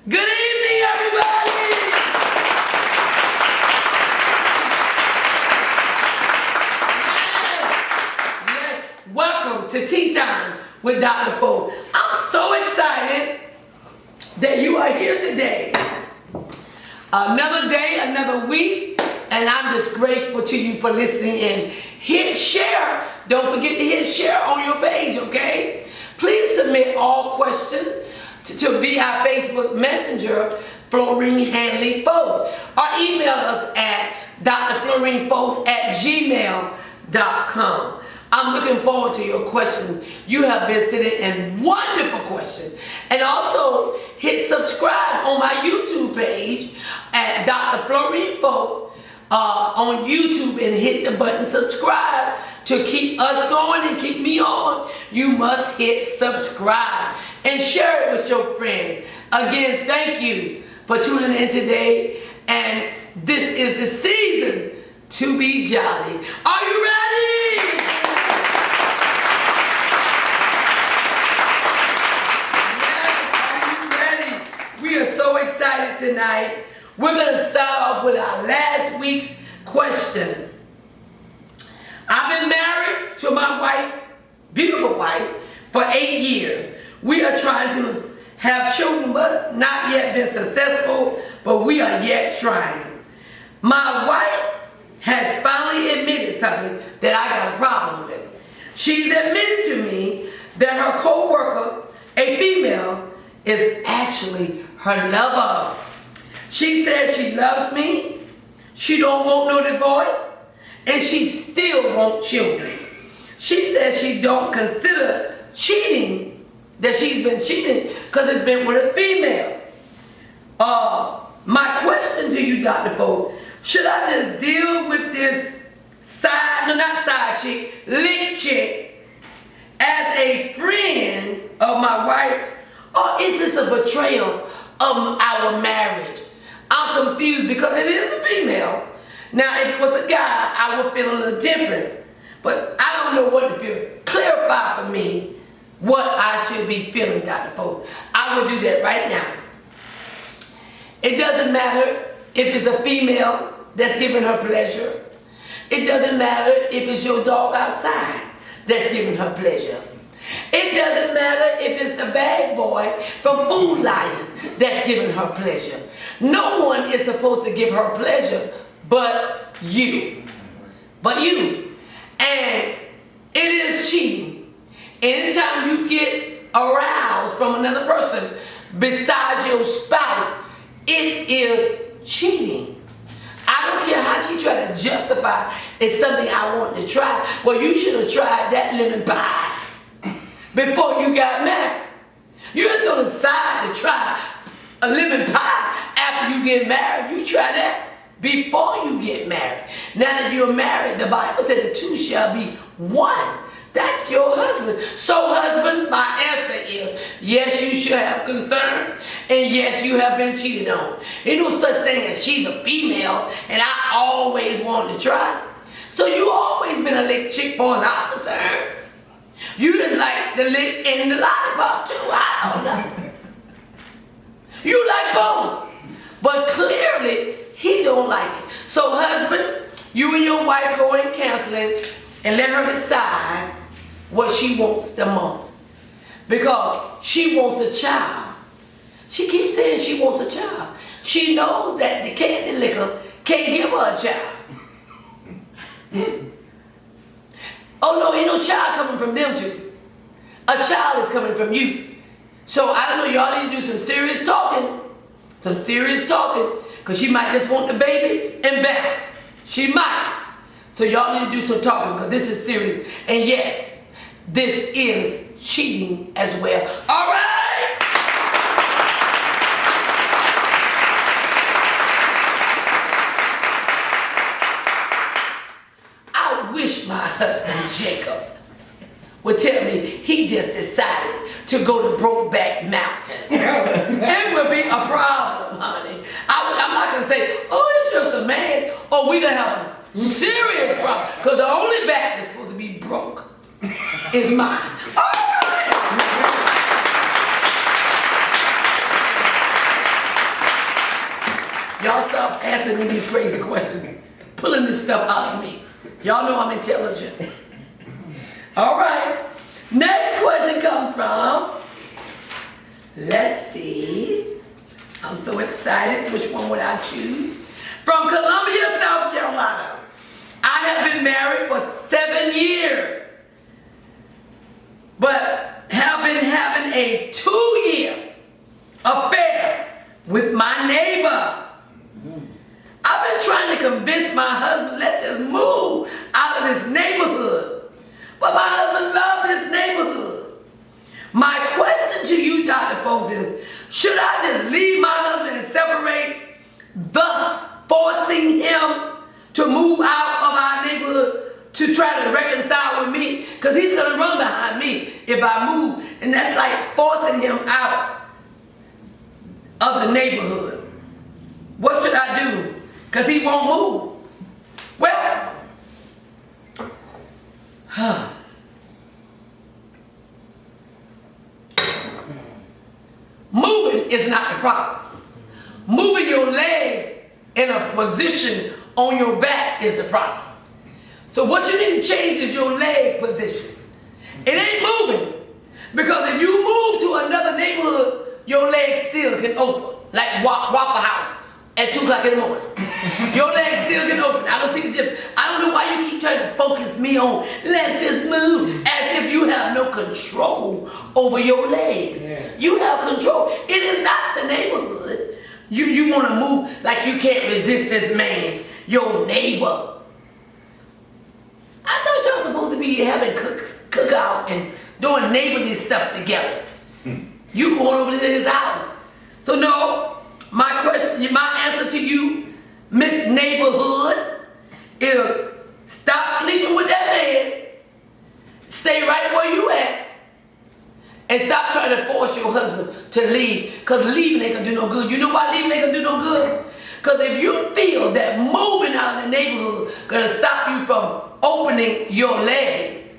Good evening, everybody. Yes. Welcome to Tea Time with Dr. Foley. I'm so excited that you are here today. Another day, another week, and I'm just grateful to you for listening in. Hit share. Don't forget to hit share on your page, okay? Please submit all questions to be our Facebook Messenger, Florine Hanley Foley, or email us at drflorinefoley@gmail.com. I'm looking forward to your questions. You have been sending in wonderful questions. And also hit subscribe on my YouTube page at Dr. Florine Foley on YouTube, and hit the button subscribe to keep us going and keep me on. You must hit subscribe and share it with your friend. Again, thank you for tuning in today. And this is the season to be jolly. Are you ready? Yes, are you ready? We are so excited tonight. We're going to start off with our last week's question. I've been married to my wife, beautiful wife, for 8 years. We are trying to have children, but not yet been successful, but we are yet trying. My wife has finally admitted something that I got a problem with. She's admitted to me that her co-worker, a female, is actually her lover. She says she loves me, she don't want no divorce, and she still wants children. She says she don't consider cheating, that she's been cheating because it's been with a female. My question to you, Dr. Foley, should I just deal with this lick chick as a friend of my wife, or is this a betrayal of our marriage? I'm confused because it is a female. Now, if it was a guy, I would feel a little different. But I don't know what to feel. Clarify for me what I should be feeling, Dr. Foley. I will do that right now. It doesn't matter if it's a female that's giving her pleasure. It doesn't matter if it's your dog outside that's giving her pleasure. It doesn't matter if it's the bag boy from Food Lion that's giving her pleasure. No one is supposed to give her pleasure but you. But you. And it is cheating. Anytime you get aroused from another person besides your spouse, it is cheating. I don't care how she tried to justify it's something I want to try. Well, you should have tried that lemon pie before you got married. You just don't decide to try a lemon pie after you get married. You try that before you get married. Now that you're married, the Bible said the two shall be one. That's your husband. So husband, my answer is, yes, you should have concern, and yes, you have been cheated on. Ain't no such thing as she's a female, and I always wanted to try. So you always been a lick chick, for as I'm concerned. You just like the lick and the lollipop too, I don't know. You like both, but clearly he don't like it. So husband, you and your wife go in counseling and let her decide what she wants the most. Because she wants a child. She keeps saying she wants a child. She knows that the candy liquor can't give her a child. Oh no, ain't no child coming from them two. A child is coming from you. So I don't know, y'all need to do some serious talking. Some serious talking. Because she might just want the baby and bounce. She might. So y'all need to do some talking because this is serious. And yes, this is cheating as well. All right? I wish my husband Jacob would tell me he just decided to go to Brokeback Mountain. It would be a problem, honey. I'm not going to say, oh, it's just a man, or we're going to have a serious problem. Because the only back that's supposed to be broke is mine. All right. Y'all stop asking me these crazy questions, pulling this stuff out of me. Y'all know I'm intelligent. All right. Next question comes from, let's see. I'm so excited. Which one would I choose? From Columbia, South Carolina. I have been married for 7 years, but have been having a 2-year affair with my neighbor. I've been trying to convince my husband, let's just move out of this neighborhood. But my husband loves this neighborhood. My question to you, Dr. Folks, is, should I just leave my husband and separate, thus forcing him to move out of our neighborhood to try to reconcile with me? Because he's going to run behind me if I move. And that's like forcing him out of the neighborhood. What should I do? Because he won't move. Well, moving is not the problem. Moving your legs in a position on your back is the problem. So what you need to change is your leg position. It ain't moving. Because if you move to another neighborhood, your legs still can open. Like Waffle House at 2 o'clock in the morning. Your legs still can open. I don't see the difference. I don't know why you keep trying to focus me on, let's just move, as if you have no control over your legs. Yeah. You have control. It is not the neighborhood. You want to move like you can't resist this man, your neighbor. I thought y'all supposed to be having cookout and doing neighborly stuff together. You going over to his house. So no, my answer to you, Miss Neighborhood, is stop sleeping with that man. Stay right where you at. And stop trying to force your husband to leave. Because leaving ain't going to do no good. You know why leaving ain't going to do no good? Because if you feel that moving out of the neighborhood going to stop you from opening your leg,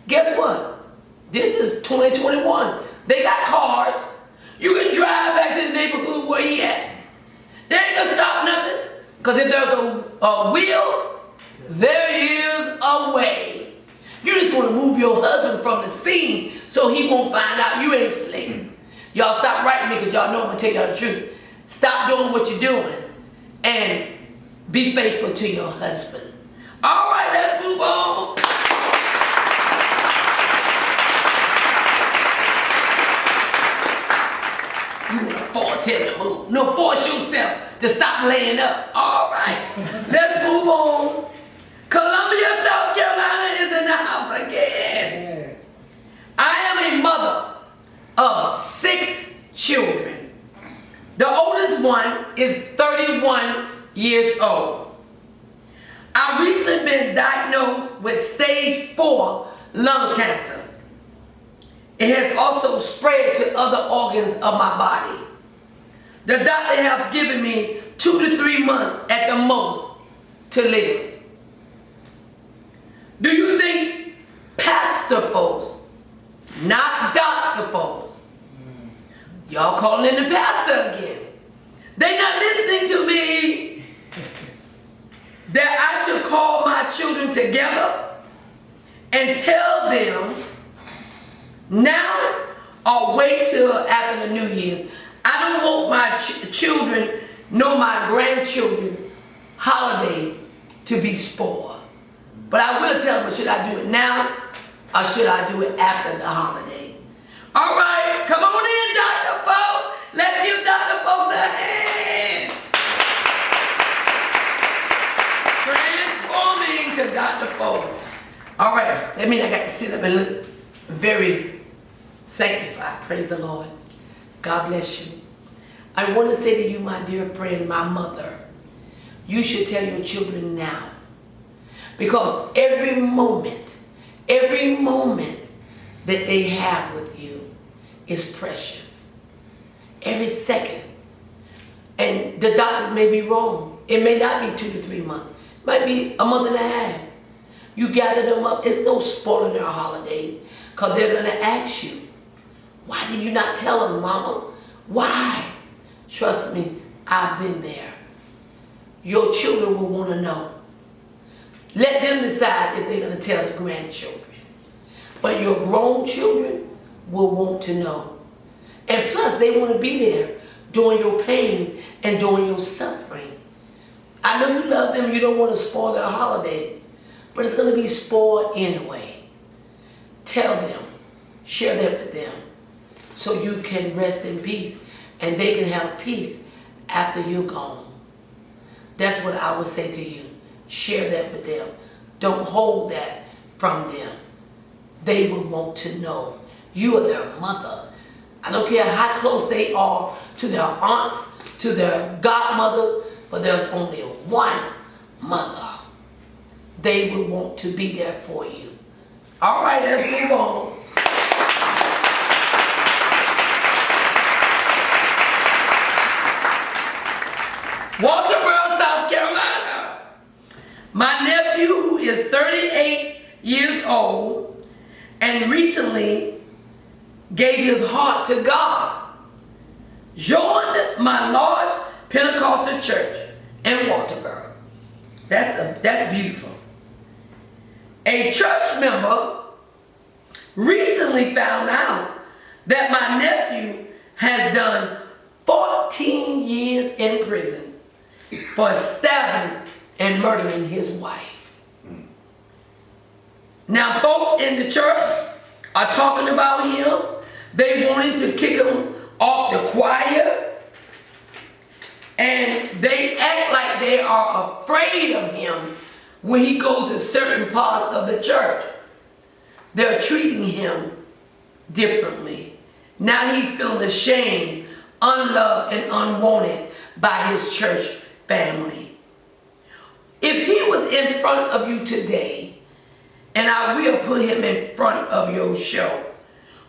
guess what? This is 2021. They got cars. You can drive back to the neighborhood where he at. They ain't going to stop nothing. Because if there's a will, there is a way. You just want to move your husband from the scene so he won't find out you ain't asleep. Y'all stop writing me because y'all know I'm going to tell y'all the truth. Stop doing what you're doing and be faithful to your husband. All right, let's move on. You want to force him to move. No, force yourself to stop laying up. All right, let's move on. Columbia, South Carolina is in the house again. Yes. I am a mother of 6 children. The oldest one is 31 years old. I recently been diagnosed with stage 4 lung cancer. It has also spread to other organs of my body. The doctor has given me 2 to 3 months at the most to live. Do you think pastor folks, not doctor folks, y'all calling in the pastor again, they not listening to me, that I should call my children together and tell them now or wait till after the new year? I don't want my children nor my grandchildren holiday to be spoiled. But I will tell them, should I do it now or should I do it after the holiday? All right, come on in, Dr. Folks. Let's give Dr. Folks a hand. Transforming to Dr. Folks. All right, that means I got to sit up and look very sanctified. Praise the Lord. God bless you. I want to say to you, my dear friend, my mother, you should tell your children now. Because every moment that they have with you is precious. Every second. And the doctors may be wrong. It may not be 2 to 3 months. It might be a month and a half. You gather them up. It's no spoiling their holidays. Because they're going to ask you, why did you not tell us, Mama? Why? Trust me, I've been there. your children will want to know. Let them decide if they're going to tell the grandchildren. But your grown children will want to know. And plus, they want to be there during your pain and during your suffering. I know you love them, you don't want to spoil their holiday, but it's going to be spoiled anyway. Tell them, share that with them, so you can rest in peace and they can have peace after you're gone. That's what I would say to you. Share that with them. Don't hold that from them. They will want to know. You are their mother. I don't care how close they are to their aunts, to their godmother, but there's only one mother. They will want to be there for you. All right, let's move on. Walterboro, South Carolina. My nephew, who is 38 years old and recently gave his heart to God, joined my large Pentecostal church in Walterboro. That's beautiful. A church member recently found out that my nephew has done 14 years in prison for stabbing and murdering his wife. Now, folks in the church are talking about him. They wanted to kick him off the choir. And they act like they are afraid of him when he goes to certain parts of the church. They're treating him differently. Now he's feeling ashamed, unloved, and unwanted by his church family. If he was in front of you today, and I will put him in front of your show,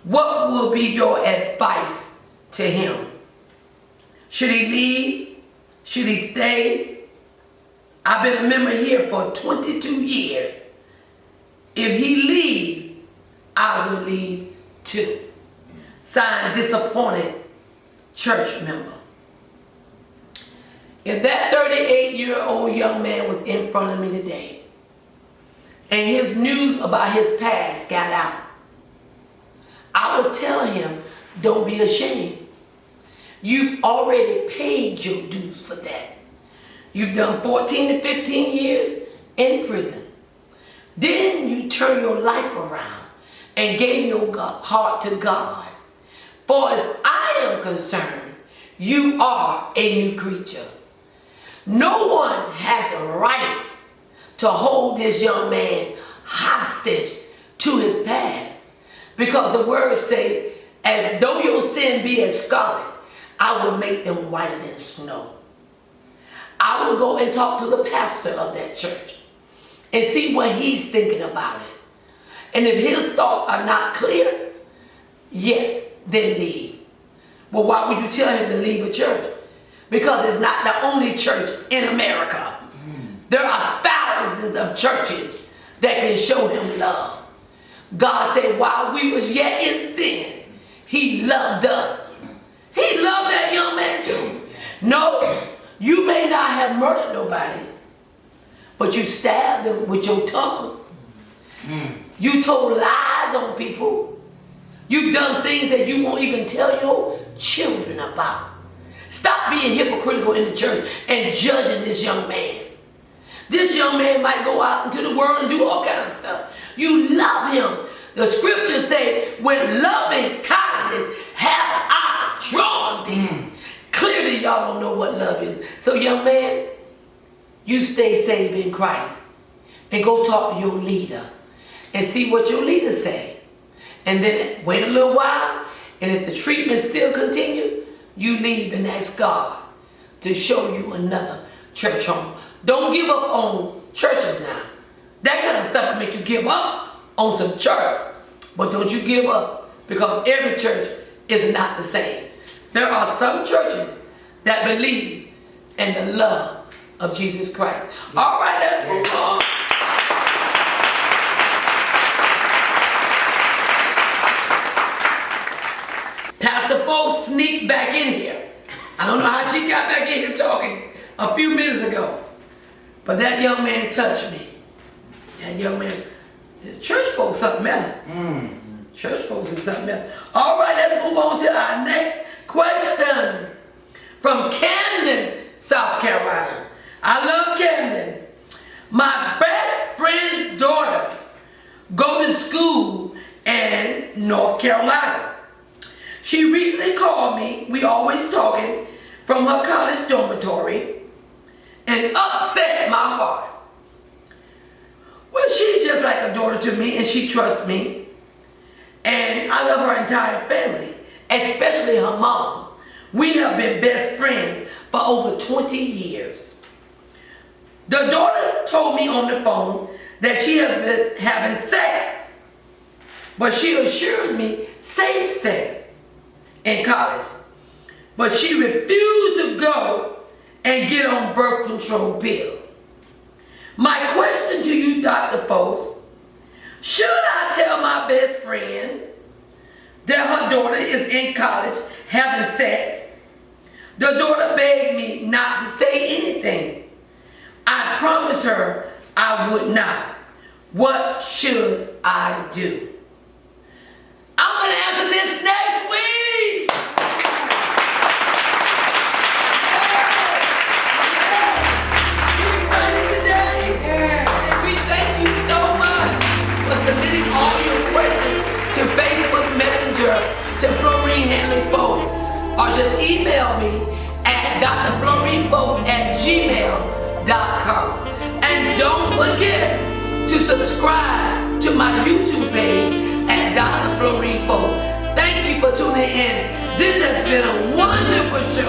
what will be your advice to him? Should he leave? Should he stay? I've been a member here for 22 years. If he leaves, I will leave too. Signed, disappointed church member. If that 38-year-old young man was in front of me today and his news about his past got out, I would tell him, don't be ashamed. You've already paid your dues for that. You've done 14 to 15 years in prison. Then you turn your life around and gave your heart to God. For as I am concerned, you are a new creature. No one has the right to hold this young man hostage to his past. Because the words say, as though your sin be as scarlet, I will make them whiter than snow. I will go and talk to the pastor of that church and see what he's thinking about it. And if his thoughts are not clear, yes, then leave. Well, why would you tell him to leave a church? Because it's not the only church in America. There are thousands of churches that can show him love. God said, while we was yet in sin, he loved us. He loved that young man too. No, you may not have murdered nobody, but you stabbed them with your tongue. You told lies on people. You've done things that you won't even tell your children about. Stop being hypocritical in the church and judging this young man. This young man might go out into the world and do all kinds of stuff. You love him. The scriptures say, with loving kindness have I drawn thee. Clearly y'all don't know what love is. So young man, you stay saved in Christ and go talk to your leader and see what your leader say. And then wait a little while, and if the treatment still continue, you leave and ask God to show you another church home. Don't give up on churches now. That kind of stuff will make you give up on some church. But don't you give up, because every church is not the same. There are some churches that believe in the love of Jesus Christ. All right, let's move on. Pastor Foley sneaked back in here. I don't know how she got back in here talking a few minutes ago. But that young man touched me. That young man, church folks something else. Church folks is something else. All right, let's move on to our next question. From Camden, South Carolina. I love Camden. My best friend's daughter go to school in North Carolina. She recently called me, we always talking, from her college dormitory, and upset my heart. Well, she's just like a daughter to me, and she trusts me. And I love her entire family, especially her mom. We have been best friends for over 20 years. The daughter told me on the phone that she has been having sex, but she assured me safe sex in college. But she refused to go and get on birth control pills. My question to you, Dr. Folks, should I tell my best friend that her daughter is in college having sex? The daughter begged me not to say anything. I promised her I would not. What should I do? I'm going to answer this next week. We thank you so much for submitting all your questions to Facebook Messenger to Florine Handley Foley, or just email me at drflorinefoley@gmail.com. And don't forget to subscribe to my YouTube page at Dr. Florine Foley. Thank you for tuning in. This has been a wonderful show.